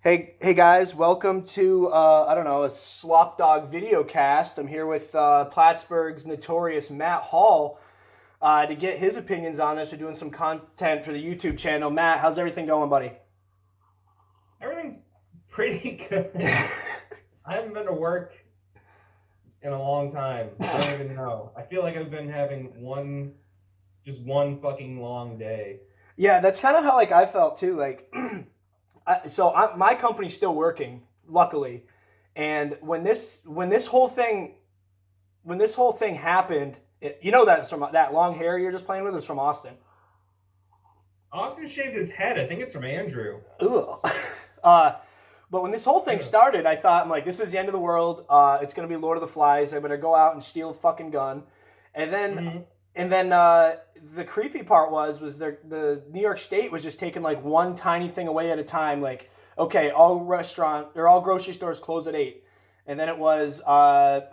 Hey guys, welcome to I don't know, a Slop Dog video cast. I'm here with Plattsburgh's notorious Matt Hall to get his opinions on this. We're doing some content for the YouTube channel. Matt, how's everything going, buddy? Everything's pretty good. I haven't been to work in a long time. I don't even know. I feel like I've been having just one fucking long day. Yeah, that's kind of how like I felt too. Like, my company's still working, luckily, and when this whole thing happened, you know that's from that long hair you're just playing with is from Austin. Austin shaved his head. I think it's from Andrew. Ugh. uh, But when this whole thing Yeah. started, I thought, I'm like, this is the end of the world. It's gonna be Lord of the Flies. I better go out and steal a fucking gun. And then, Mhm. and then the creepy part was the New York State was just taking like one tiny thing away at a time. Like, okay, all grocery stores close at 8, and then it was no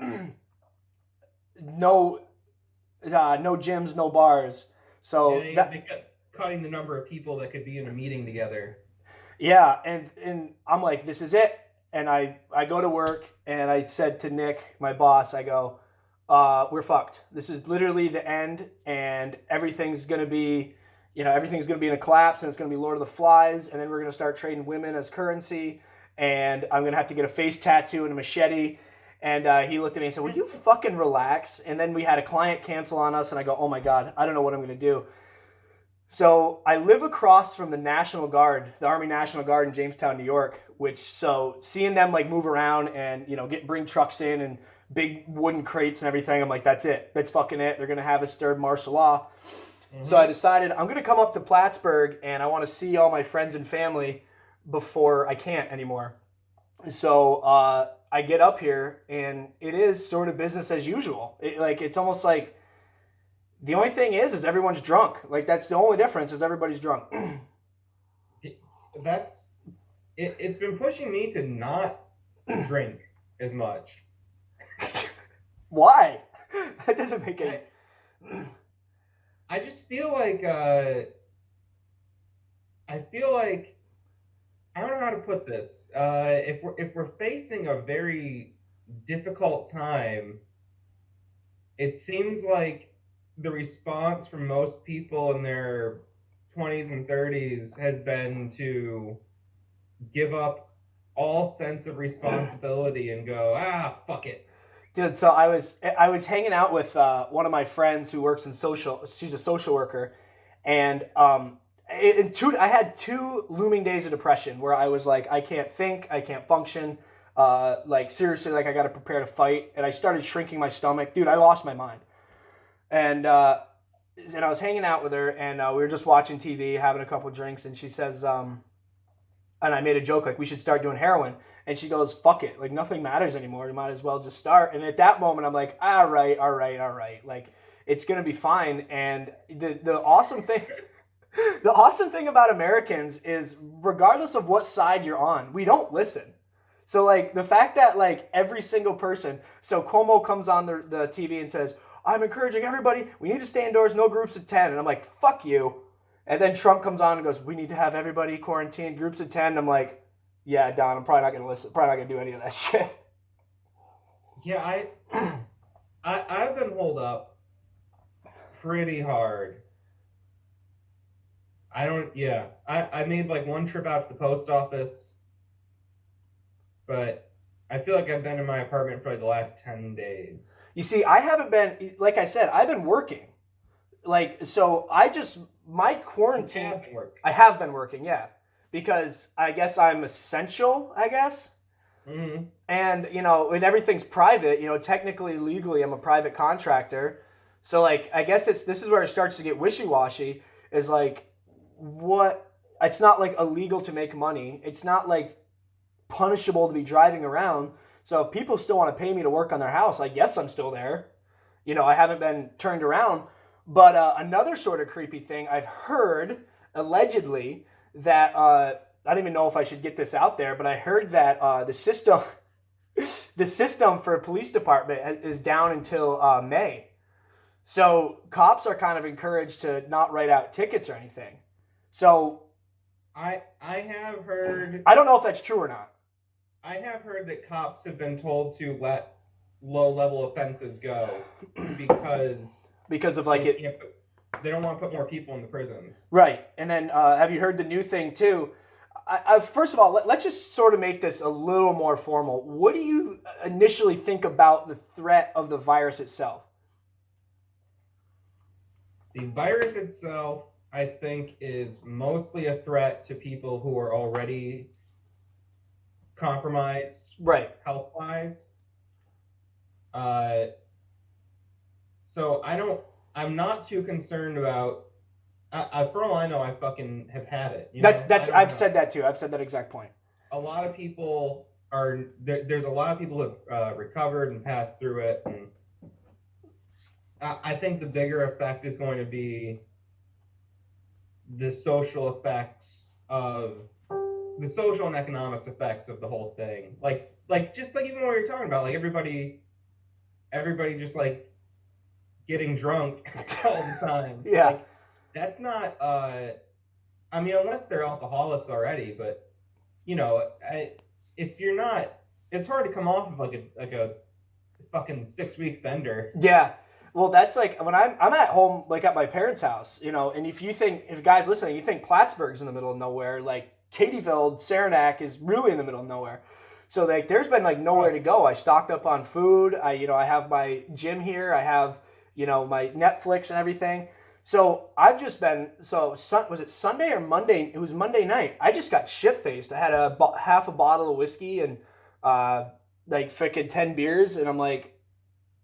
no gyms, no bars. Yeah, So they that kept cutting the number of people that could be in a meeting together. Yeah, and I'm like, this is it. And I go to work and I said to Nick, my boss, I go, we're fucked. This is literally the end, and everything's gonna be in a collapse, and it's gonna be Lord of the Flies, and then we're gonna start trading women as currency, and I'm gonna have to get a face tattoo and a machete. And he looked at me and said, "Would you fucking relax?" And then we had a client cancel on us, and I go, "Oh my god, I don't know what I'm gonna do." So I live across from the National Guard, the Army National Guard in Jamestown, New York. So seeing them like move around and bring trucks in and big wooden crates and everything, I'm like, that's it. That's fucking it. They're gonna have us stirred martial law. So I Hmm. decided I'm gonna come up to Plattsburgh and I want to see all my friends and family before I can't anymore. So I get up here and it is sort of business as usual. It's almost like the only thing is everyone's drunk. Like that's the only difference is everybody's drunk. That's it. It's been pushing me to not drink as much. Why? That doesn't make any. I I just feel like I feel like I don't know how to put this. If we're facing a very difficult time, it seems like the response from most people in their 20s and 30s has been to give up all sense of responsibility and go, fuck it. Dude, so I was hanging out with one of my friends who works in social. She's a social worker, and I had 2 looming days of depression where I was like, I can't think, I can't function. Like seriously, like I got to prepare to fight, and I started shrinking my stomach. Dude, I lost my mind. And I was hanging out with her, and we were just watching TV, having a couple drinks, and she says, and I made a joke like we should start doing heroin, and she goes, "Fuck it, like nothing matters anymore. You might as well just start." And at that moment, I'm like, "All right, all right, all right. Like it's gonna be fine." And the awesome thing about Americans is, regardless of what side you're on, we don't listen. So like the fact that like every single person, so Cuomo comes on the TV and says, "I'm encouraging everybody. We need to stay indoors, no groups of 10." And I'm like, "Fuck you." And then Trump comes on and goes, "We need to have everybody quarantined, groups of 10." And I'm like, "Yeah, Don, I'm probably not gonna listen. Probably not gonna do any of that shit." Yeah, I've been holed up pretty hard. I don't yeah. I made like one trip out to the post office, but I feel like I've been in my apartment for like the last 10 days. You see, I haven't been, like I said, I've been working. Like, so I just, my You quarantine, have been working. I have been working, yeah. Because I guess I'm essential, I guess. Hmm. And, when everything's private, technically, legally, I'm a private contractor. So, like, I guess this is where it starts to get wishy washy is like, what, it's not like illegal to make money. It's not like punishable to be driving around. So, if people still want to pay me to work on their house, I guess I'm still there. I haven't been turned around. But another sort of creepy thing I've heard, allegedly, that I don't even know if I should get this out there, but I heard that the system for a police department is down until May. So cops are kind of encouraged to not write out tickets or anything. So I have heard I don't know if that's true or not. that cops have been told to let low level offenses go because Because of like they it. can't put, they don't want to put more people in the prisons. Right. And then have you heard the new thing too? First of all, let's just sort of make this a little more formal. What do you initially think about the threat of the virus itself? The virus itself, I think, is mostly a threat to people who are already compromised Right. health wise. Uh, so I'm not too concerned about. For all I know, I fucking have had it. That's I don't I've know. said that too. I've said that exact point. A lot of people there's a lot of people who have recovered and passed through it, and I think the bigger effect is going to be the social effects of the social and economics effects of the whole thing. Like just like even what you're talking about, like everybody just like getting drunk all the time. Yeah. Like that's not I mean unless they're alcoholics already, but if you're not, it's hard to come off of like a fucking 6 week bender. Yeah. Well, that's like when I'm at home, like at my parents' house, and if guys listening, you think Plattsburgh's in the middle of nowhere, like Katyville, Saranac is really in the middle of nowhere. So like, there's been like nowhere to go. I stocked up on food. I have my gym here. I have, my Netflix and everything. So I've just been was it Sunday or Monday? It was Monday night. I just got shit faced. I had half a bottle of whiskey and like freaking 10 beers, and I'm like,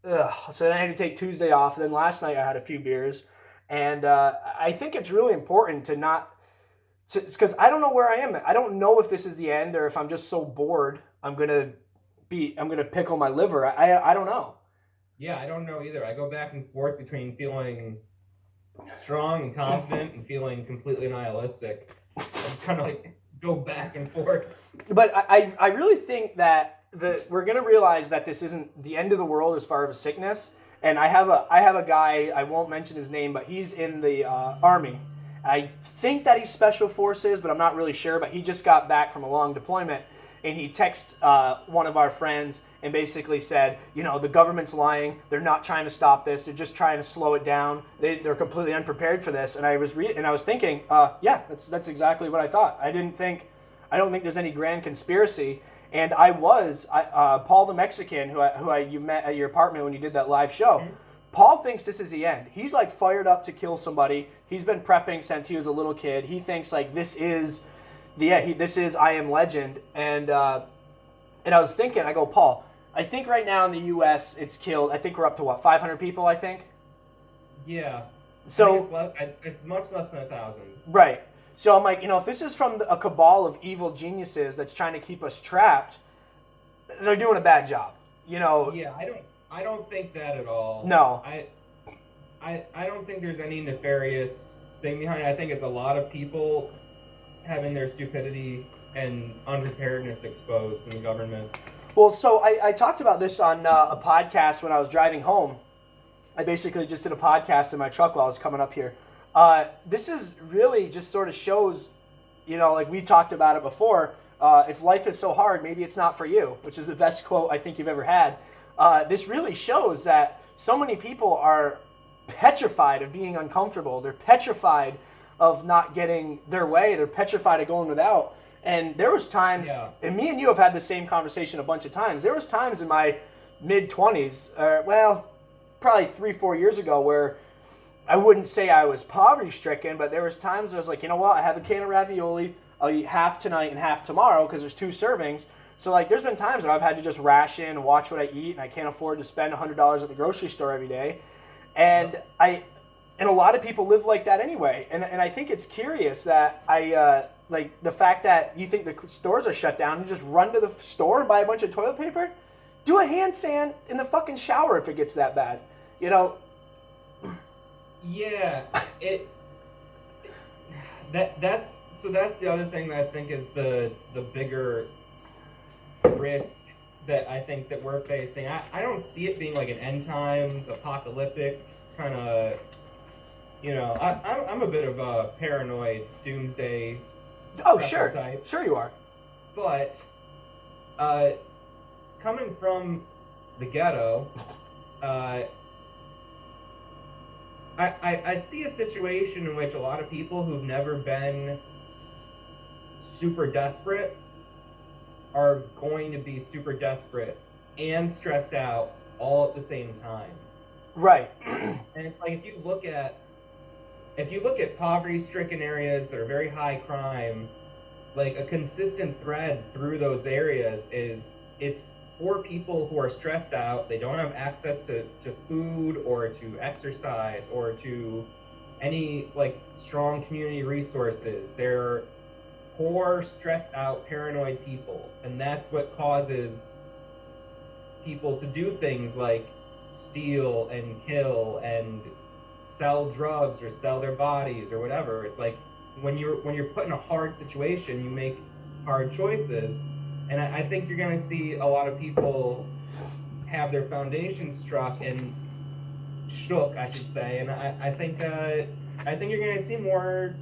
ugh. So then I had to take Tuesday off. And then last night I had a few beers, and I think it's really important to not, because I don't know where I am. I don't know if this is the end or if I'm just so bored. I'm gonna pickle my liver. I don't know. Yeah, I don't know either. I go back and forth between feeling strong and confident and feeling completely nihilistic. I just kind of like go back and forth. But I really think that we're gonna realize that this isn't the end of the world as far as a sickness. And I have a guy, I won't mention his name, but he's in the army. I think that he's special forces, but I'm not really sure. But he just got back from a long deployment, and he texted one of our friends and basically said, the government's lying. They're not trying to stop this. They're just trying to slow it down. They're completely unprepared for this. And I was thinking, yeah, that's exactly what I thought. I don't think there's any grand conspiracy. And Paul the Mexican, who you met at your apartment when you did that live show. Mm-hmm. Paul thinks this is the end. He's like fired up to kill somebody. He's been prepping since he was a little kid. He thinks like this is I Am Legend. And I was thinking, I go, Paul, I think right now in the U.S. it's killed. I think we're up to 500 people. I think. Yeah. So it's much less than 1,000. Right. So I'm like, if this is from a cabal of evil geniuses that's trying to keep us trapped, they're doing a bad job. Yeah, I don't think that at all. No. I don't think there's any nefarious thing behind it. I think it's a lot of people having their stupidity and unpreparedness exposed in the government. Well, so I talked about this on a podcast when I was driving home. I basically just did a podcast in my truck while I was coming up here. This is really just sort of shows, like we talked about it before, if life is so hard, maybe it's not for you, which is the best quote I think you've ever had. This really shows that so many people are petrified of being uncomfortable. They're petrified of not getting their way. They're petrified of going without. And there was times, and me and you have had the same conversation a bunch of times. There was times in my mid-20s, probably 3-4 years ago, where I wouldn't say I was poverty-stricken, but there was times I was like, you know what, I have a can of ravioli, I'll eat half tonight and half tomorrow because there's 2 servings. So like, there's been times where I've had to just ration and watch what I eat, and I can't afford to spend $100 at the grocery store every day. And a lot of people live like that anyway. And I think it's curious that like the fact that you think the stores are shut down, you just run to the store and buy a bunch of toilet paper. Do a handstand in the fucking shower if it gets that bad. Yeah, that's the other thing that I think is the bigger risk that I think that we're facing. I don't see it being like an end times apocalyptic kind of. I'm a bit of a paranoid doomsday Oh, pretzel sure. type. Sure you are. But coming from the ghetto, uh, I see a situation in which a lot of people who've never been super desperate are going to be super desperate and stressed out all at the same time. Right. And it's like if you look at poverty-stricken areas that are very high crime, like a consistent thread through those areas is it's for people who are stressed out. They don't have access to food or to exercise or to any like strong community resources. They're poor, stressed out, paranoid people. And that's what causes people to do things like steal and kill and sell drugs or sell their bodies or whatever. It's like when you're put in a hard situation, you make hard choices. And I think you're going to see a lot of people have their foundation struck and shook, I should say. And I think you're going to see more.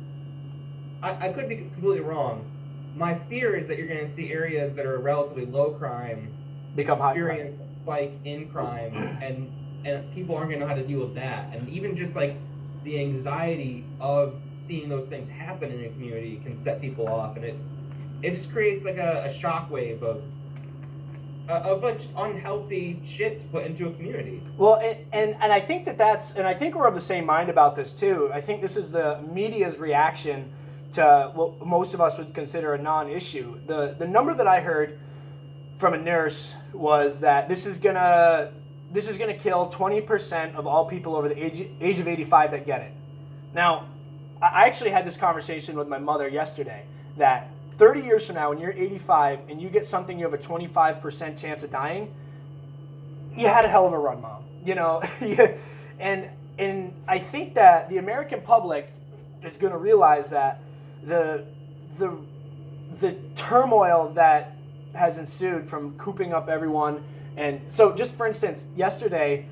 I could be completely wrong. My fear is that you're going to see areas that are relatively low crime Become high experience a spike in crime, and people aren't going to know how to deal with that. And even just like the anxiety of seeing those things happen in a community can set people off, and it just creates like a shockwave of like just unhealthy shit to put into a community. Well, and I think and I think we're of the same mind about this too. I think this is the media's reaction to what most of us would consider a non-issue. The number that I heard from a nurse was that this is gonna kill 20% of all people over the age of 85 that get it. Now, I actually had this conversation with my mother yesterday that 30 years from now, when you're 85 and you get something you have a 25% chance of dying, you had a hell of a run, Mom. You know, and I think that the American public is going to realize that the turmoil that has ensued from cooping up everyone. And so, just for instance, yesterday,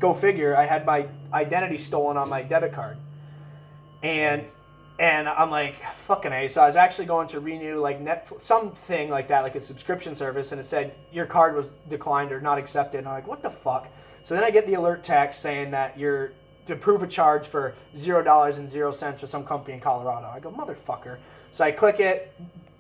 go figure, I had my identity stolen on my debit card. And I'm like, fucking A. So I was actually going to renew like Netflix, something like that, like a subscription service, and it said your card was declined or not accepted. And I'm like, what the fuck? So then I get the alert text saying that you're to prove a charge for $0.00 for some company in Colorado. I go, motherfucker. So I click it,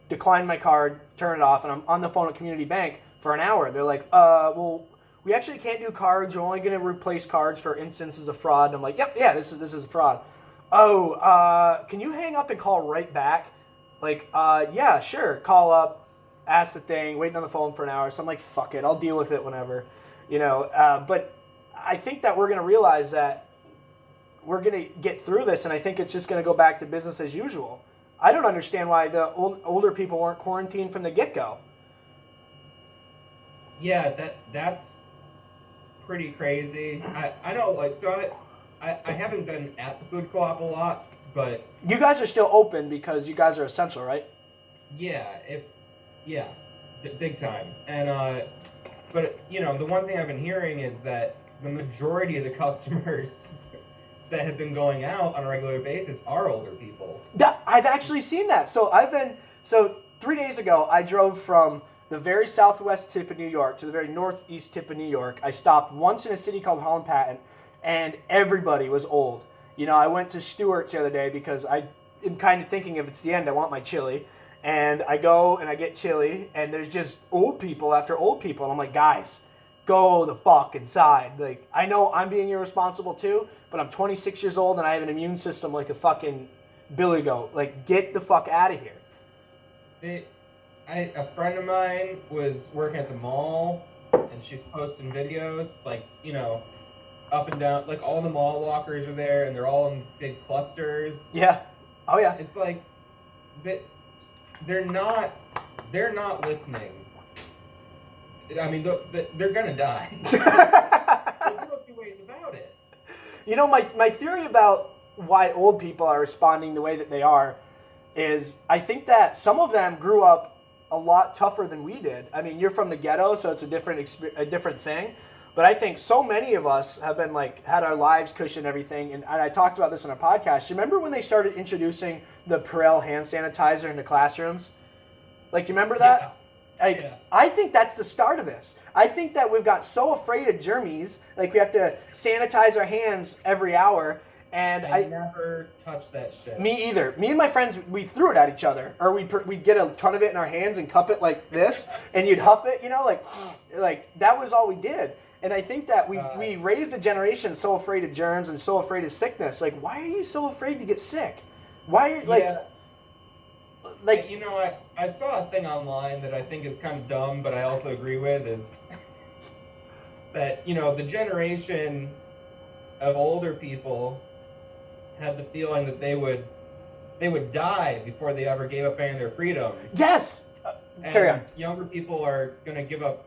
decline my card, turn it off, and I'm on the phone with Community Bank for an hour. They're like, well, we actually can't do cards. You're only going to replace cards for instances of fraud. And I'm like, yep, yeah, this is a fraud. Oh, can you hang up and call right back? Like, yeah, sure. Call up, ask the thing, waiting on the phone for an hour. So I'm like, fuck it, I'll deal with it whenever, you know. But I think that we're going to realize that we're going to get through this, and I think it's just going to go back to business as usual. I don't understand why the older people weren't quarantined from the get-go. Yeah, that's pretty crazy. I know, like, so I haven't been at the food co-op a lot, but you guys are still open because you guys are essential, right? Yeah, big time. And but you know, the one thing I've been hearing is that the majority of the customers that have been going out on a regular basis are older people. I've actually seen that. So 3 days ago, I drove from the very southwest tip of New York to the very northeast tip of New York. I stopped once in a city called Holland Patton, and everybody was old. You know, I went to Stewart's the other day because I am kind of thinking if it's the end, I want my chili. And I go and I get chili, and there's just old people after old people. And I'm like, guys, go the fuck inside. Like, I know I'm being irresponsible too, but I'm 26 years old and I have an immune system like a fucking billy goat. Like, get the fuck out of here. A friend of mine was working at the mall, and she's posting videos, like, you know, up and down, like all the mall walkers are there, and they're all in big clusters. Yeah. Oh yeah. It's like they're not listening. I mean, they're gonna die. There's no two ways about it. You know, my theory about why old people are responding the way that they are is I think that some of them grew up a lot tougher than we did. I mean, you're from the ghetto, so it's a different thing. But I think so many of us have been like had our lives cushion everything, and I talked about this in a podcast. You remember when they started introducing the Perel hand sanitizer into classrooms? Like, you remember that? Like, Yeah. I think that's the start of this. I think that we've got so afraid of germies, like we have to sanitize our hands every hour. And I never touched that shit. Me either. Me and my friends, we threw it at each other, or we'd get a ton of it in our hands and cup it like this, and you'd huff it, you know, like that was all we did. And I think that we raised a generation so afraid of germs and so afraid of sickness. Like, why are you so afraid to get sick? Why are you like? You know, I saw a thing online that I think is kind of dumb, but I also agree with, is that, you know, the generation of older people had the feeling that they would die before they ever gave up any of their freedoms. Yes. Carry on. Younger people are going to give up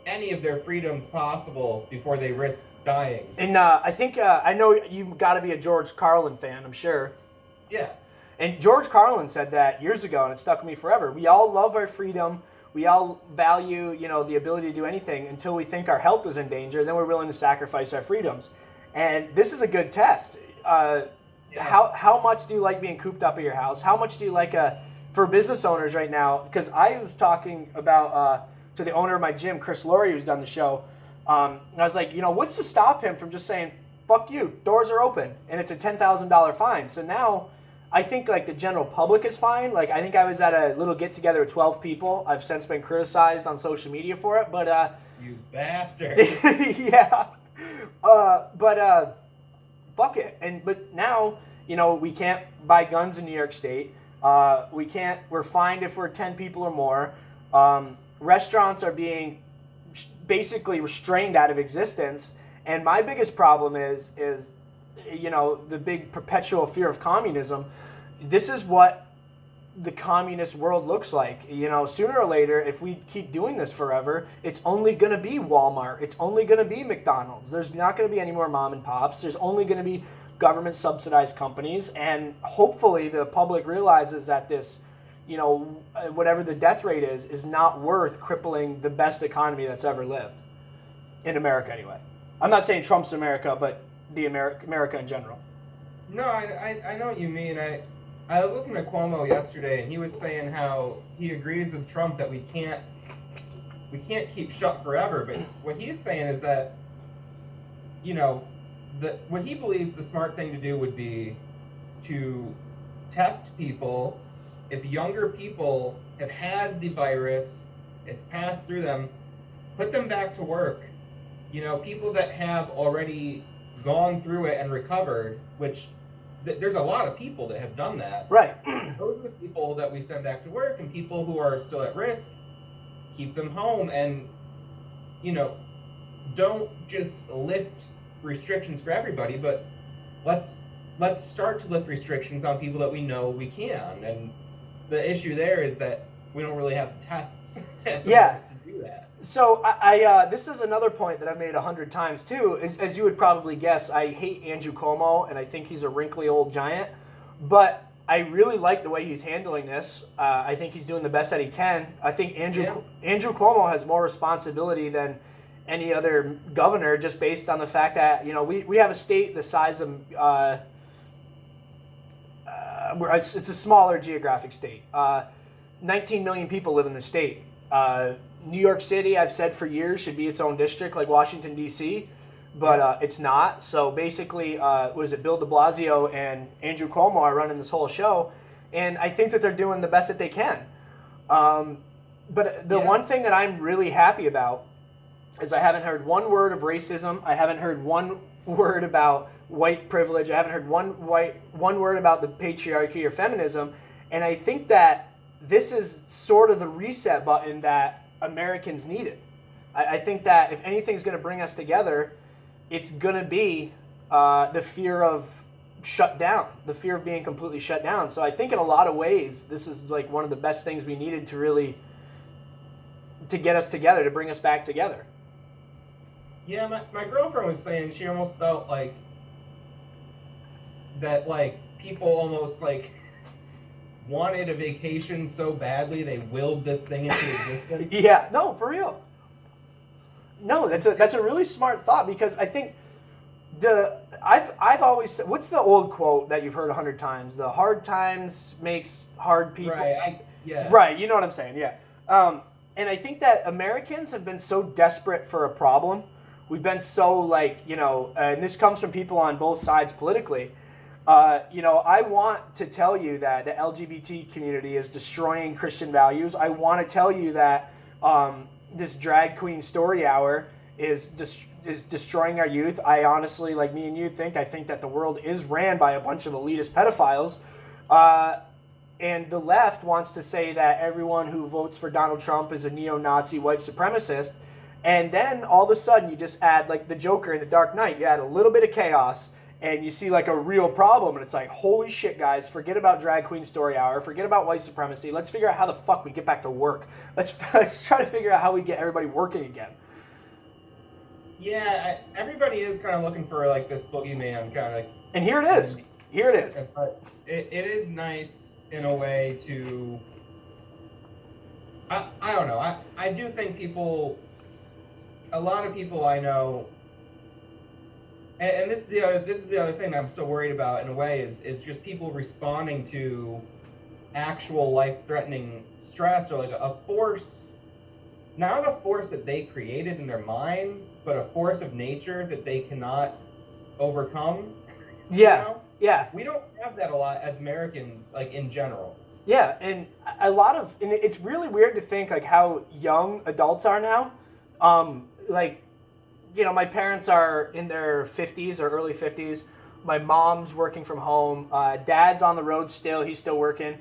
any of their freedoms possible before they risk dying. And I think I know you've got to be a George Carlin fan, I'm sure. Yes. And George Carlin said that years ago, and it stuck with me forever. We all love our freedom. We all value, you know, the ability to do anything until we think our health is in danger. Then we're willing to sacrifice our freedoms. And this is a good test. How much do you like being cooped up at your house? How much do you like for business owners right now? Because I was talking about to the owner of my gym, Chris Laurie, who's done the show. And I was like, you know, what's to stop him from just saying, fuck you, doors are open, and it's a $10,000 fine. So now I think like the general public is fine. Like, I think I was at a little get together with 12 people. I've since been criticized on social media for it, but you bastard. Yeah. Fuck it. But now, you know, we can't buy guns in New York State. We're fined if we're 10 people or more. Restaurants are being basically restrained out of existence. And my biggest problem is, you know, the big perpetual fear of communism. This is what the communist world looks like. You know, sooner or later, if we keep doing this forever, it's only going to be Walmart. It's only going to be McDonald's. There's not going to be any more mom and pops. There's only going to be government subsidized companies. And hopefully the public realizes that this, you know, whatever the death rate is not worth crippling the best economy that's ever lived. In America, anyway. I'm not saying Trump's America, but the America in general. No, I know what you mean. I was listening to Cuomo yesterday, and he was saying how he agrees with Trump that we can't keep shut forever. But what he's saying is that, you know, what he believes the smart thing to do would be to test people. If younger people have had the virus, it's passed through them, put them back to work. You know, people that have already gone through it and recovered, which there's a lot of people that have done that. Right. Those are the people that we send back to work, and people who are still at risk, keep them home. And, you know, don't just lift restrictions for everybody, but let's start to lift restrictions on people that we know we can. And the issue there is that we don't really have tests to do that. So I this is another point that I've made 100 times too. As you would probably guess, I hate Andrew Cuomo, and I think he's a wrinkly old giant. But I really like the way he's handling this. I think he's doing the best that he can. I think Andrew Cuomo has more responsibility than any other governor, just based on the fact that, you know, we have a state the size of it's a smaller geographic state. 19 million people live in the state. New York City, I've said for years, should be its own district like Washington, D.C., but it's not. So basically, was it Bill de Blasio and Andrew Cuomo are running this whole show, and I think that they're doing the best that they can. But the one thing that I'm really happy about is I haven't heard one word of racism. I haven't heard one word about white privilege. I haven't heard one word about the patriarchy or feminism, and I think that this is sort of the reset button that Americans needed. I think that if anything's going to bring us together, it's going to be the fear of shut down, the fear of being completely shut down. So I think in a lot of ways, this is like one of the best things we needed to get us together, to bring us back together. Yeah, my girlfriend was saying she almost felt like that, like, people almost like wanted a vacation so badly they willed this thing into existence. Yeah, no, for real. No, that's a really smart thought, because I think I've always said, what's the old quote that you've heard 100 times? The hard times makes hard people. Right. Yeah. Right, you know what I'm saying, yeah. And I think that Americans have been so desperate for a problem. We've been so, like, and this comes from people on both sides politically. I want to tell you that the LGBT community is destroying Christian values. I want to tell you that this drag queen story hour is destroying our youth. I honestly, like me and you, I think that the world is ran by a bunch of elitist pedophiles. And the left wants to say that everyone who votes for Donald Trump is a neo-Nazi white supremacist. And then all of a sudden you just add, like the Joker in The Dark Knight, you add a little bit of chaos and you see like a real problem. And it's like, holy shit, guys, forget about Drag Queen Story Hour. Forget about white supremacy. Let's figure out how the fuck we get back to work. Let's try to figure out how we get everybody working again. Yeah, everybody is kind of looking for like this boogeyman kind of like. And here it is. Here it is. But it is nice in a way to. I don't know. I do think a lot of people I know, and this is the other thing that I'm so worried about in a way is just people responding to actual life-threatening stress, or like a force, not a force that they created in their minds, but a force of nature that they cannot overcome. Yeah. You know? Yeah. We don't have that a lot as Americans, like in general. Yeah, and and it's really weird to think like how young adults are now. My parents are in their 50s or early 50s. My mom's working from home. Dad's on the road still. He's still working.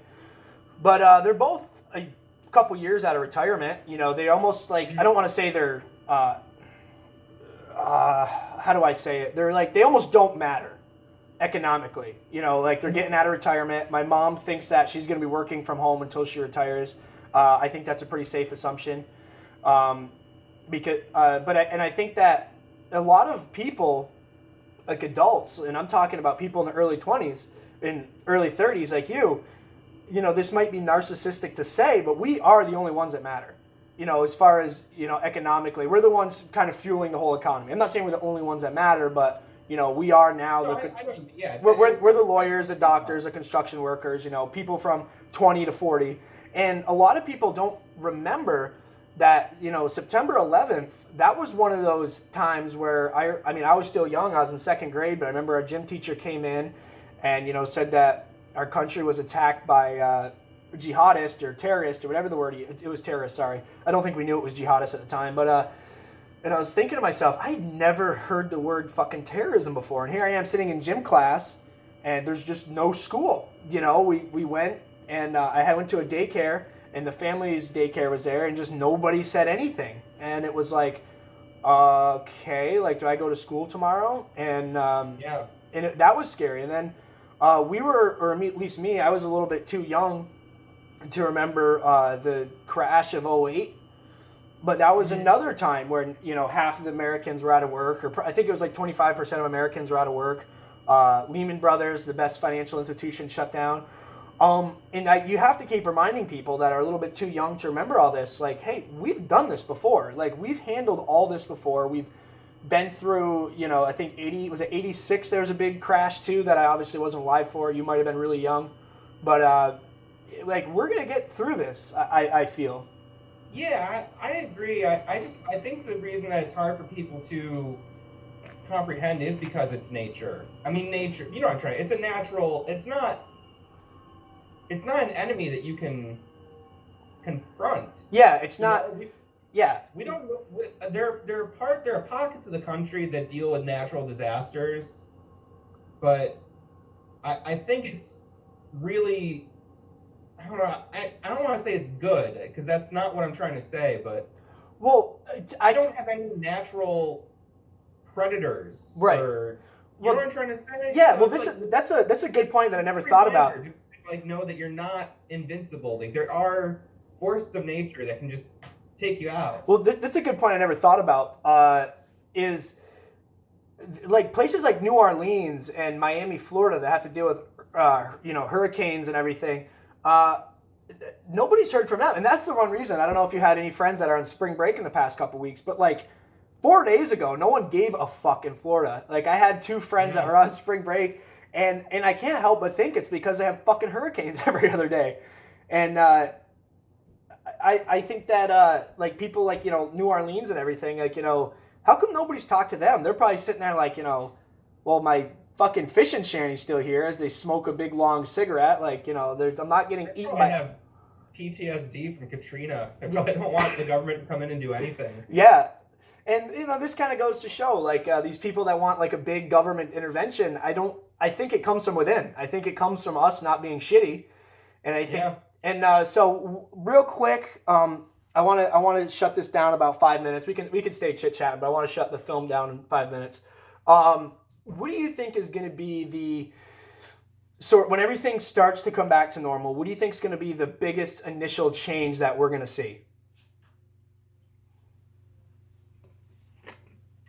But they're both a couple years out of retirement. They almost like, I don't want to say they're, how do I say it? They're like, they almost don't matter economically. They're getting out of retirement. My mom thinks that she's going to be working from home until she retires. I think that's a pretty safe assumption. I think that a lot of people, like adults, and I'm talking about people in the early 20s and early 30s like this might be narcissistic to say, but we are the only ones that matter. As far as, economically, we're the ones kind of fueling the whole economy. I'm not saying we're the only ones that matter, but, we are now. We're the lawyers, the doctors, the construction workers, people from 20 to 40. And a lot of people don't remember that, September 11th, that was one of those times where I was still young. I was in second grade, but I remember our gym teacher came in and, said that our country was attacked by jihadists or terrorists or whatever the word, it was terrorists, sorry. I don't think we knew it was jihadists at the time, but, and I was thinking to myself, I'd never heard the word fucking terrorism before. And here I am sitting in gym class and there's just no school. We went and I went to a daycare, and the family's daycare was there, and just nobody said anything. And it was like, okay, like, do I go to school tomorrow? And that was scary. And then at least me, I was a little bit too young to remember the crash of '08. But that was another time where, half of the Americans were out of work, or I think it was like 25% of Americans were out of work. Lehman Brothers, the best financial institution, shut down. You have to keep reminding people that are a little bit too young to remember all this, like, hey, we've done this before. Like, we've handled all this before. We've been through, I think 86 there was a big crash too that I obviously wasn't alive for. You might have been really young. But, we're going to get through this, I feel. Yeah, I agree. I think the reason that it's hard for people to comprehend is because it's nature. I mean, nature, what I'm trying, it's a natural, it's not an enemy that you can confront. Yeah, it's not. We don't. There are pockets of the country that deal with natural disasters, but I think it's really. I don't know. I don't want to say it's good, because that's not what I'm trying to say. But I don't have any natural predators. Right. You know what I'm trying to say? Yeah. Well, that's a good point that I never thought about. Know that you're not invincible. Like, there are forces of nature that can just take you out. Well, that's a good point I never thought about. Is like places like New Orleans and Miami, Florida, that have to deal with hurricanes and everything. Nobody's heard from them, and that's the one reason. I don't know if you had any friends that are on spring break in the past couple weeks, but like 4 days ago, no one gave a fuck in Florida. Like, I had two friends that were on spring break, and I can't help but think it's because they have fucking hurricanes every other day. And I think that like people like, New Orleans and everything, like, how come nobody's talked to them? They're probably sitting there like, well, my fucking fishing shanty's still here as they smoke a big long cigarette. Like, I'm not getting eaten by. Have PTSD from Katrina. They probably don't want the government to come in and do anything. Yeah. And, this kind of goes to show, like, these people that want, like, a big government intervention, I think it comes from within. I think it comes from us not being shitty. And I think, so real quick, I want to shut this down about 5 minutes. We can stay chit-chatting, but I want to shut the film down in 5 minutes. What do you think is going to be when everything starts to come back to normal, what do you think is going to be the biggest initial change that we're going to see?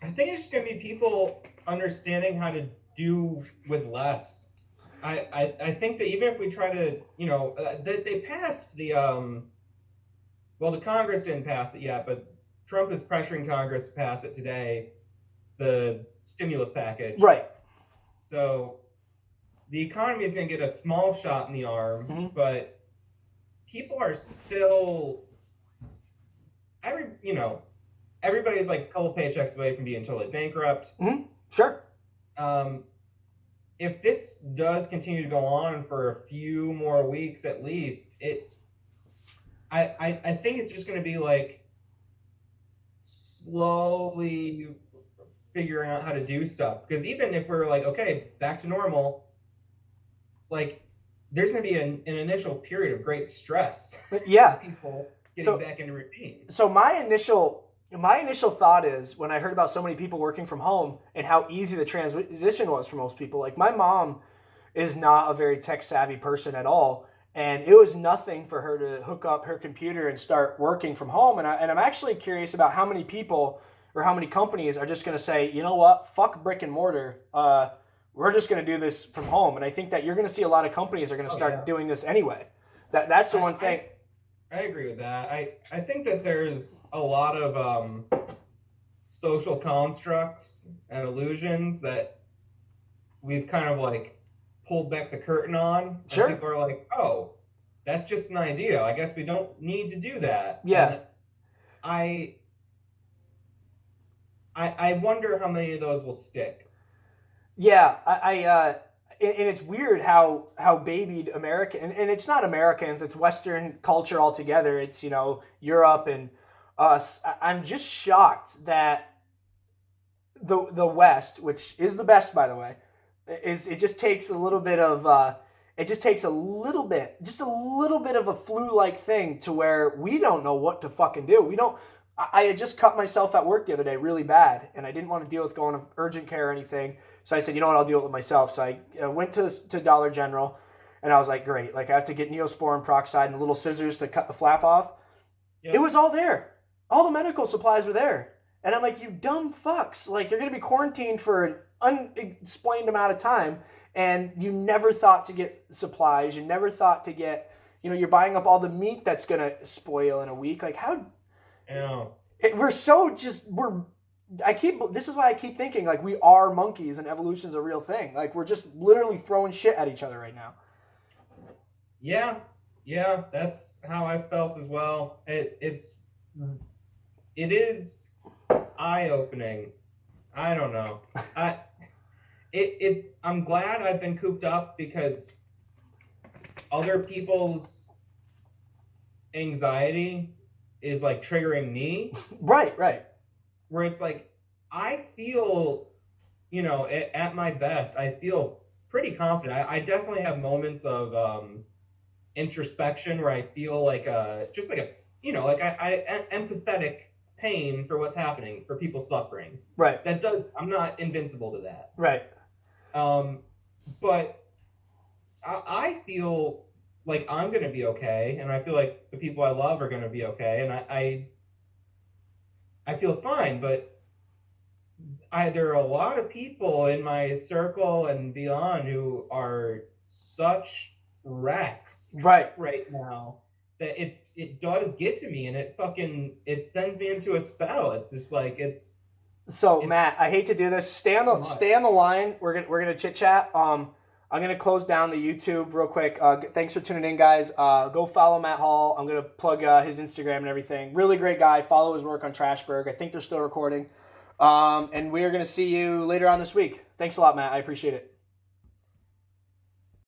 I think it's just going to be people understanding how to do with less. I think that even if we try to, they passed the, the Congress didn't pass it yet, but Trump is pressuring Congress to pass it today, the stimulus package. Right. So the economy is going to get a small shot in the arm, but people are still, everybody's like a couple paychecks away from being totally bankrupt. Sure. If this does continue to go on for a few more weeks at least, I think it's just going to be like slowly figuring out how to do stuff. Because even if we're like, okay, back to normal, like there's going to be an initial period of great stress. Yeah. People getting back into routine. So my initial thought is when I heard about so many people working from home and how easy the transition was for most people. Like my mom is not a very tech savvy person at all. And it was nothing for her to hook up her computer and start working from home. And I'm actually curious about how many people or how many companies are just going to say, you know what, fuck brick and mortar. We're just going to do this from home. And I think that you're going to see a lot of companies are going to start doing this anyway. That's the one thing. I agree with that. I think that there's a lot of social constructs and illusions that we've kind of like pulled back the curtain on. Sure. And people are like, oh, that's just an idea. I guess we don't need to do that. Yeah. And I wonder how many of those will stick. Yeah, and it's weird how babied American, and it's not Americans, it's Western culture altogether. It's, Europe and us. I'm just shocked that the West, which is the best, by the way, it just takes a little bit of just a little bit of a flu-like thing to where we don't know what to fucking do. I had just cut myself at work the other day really bad, and I didn't want to deal with going to urgent care or anything. So I said, you know what, I'll deal with it myself. So I went to Dollar General, and I was like, great. Like, I have to get Neosporin peroxide and little scissors to cut the flap off. Yep. It was all there. All the medical supplies were there. And I'm like, you dumb fucks. Like, you're going to be quarantined for an unexplained amount of time, and you never thought to get supplies. You never thought to get, you're buying up all the meat that's going to spoil in a week. Like, how... This is why I keep thinking like we are monkeys and evolution's a real thing. Like we're just literally throwing shit at each other right now. Yeah, that's how I felt as well. It is eye-opening. I don't know. I'm glad I've been cooped up because other people's anxiety is like triggering me. Right. Where it's like, I feel, at my best, I feel pretty confident. I definitely have moments of introspection where I feel like I empathetic pain for what's happening, for people suffering. Right. I'm not invincible to that. Right. But I feel like I'm going to be okay, and I feel like the people I love are going to be okay, and I feel fine, but there are a lot of people in my circle and beyond who are such wrecks right now that it does get to me, and it sends me into a spell. It's just like So It's Matt, I hate to do this. Stay on the line. We're gonna chit chat. I'm gonna close down the YouTube real quick. Thanks for tuning in, guys. Go follow Matt Hall. I'm gonna plug his Instagram and everything. Really great guy. Follow his work on Trashberg. I think they're still recording. And we are gonna see you later on this week. Thanks a lot, Matt. I appreciate it.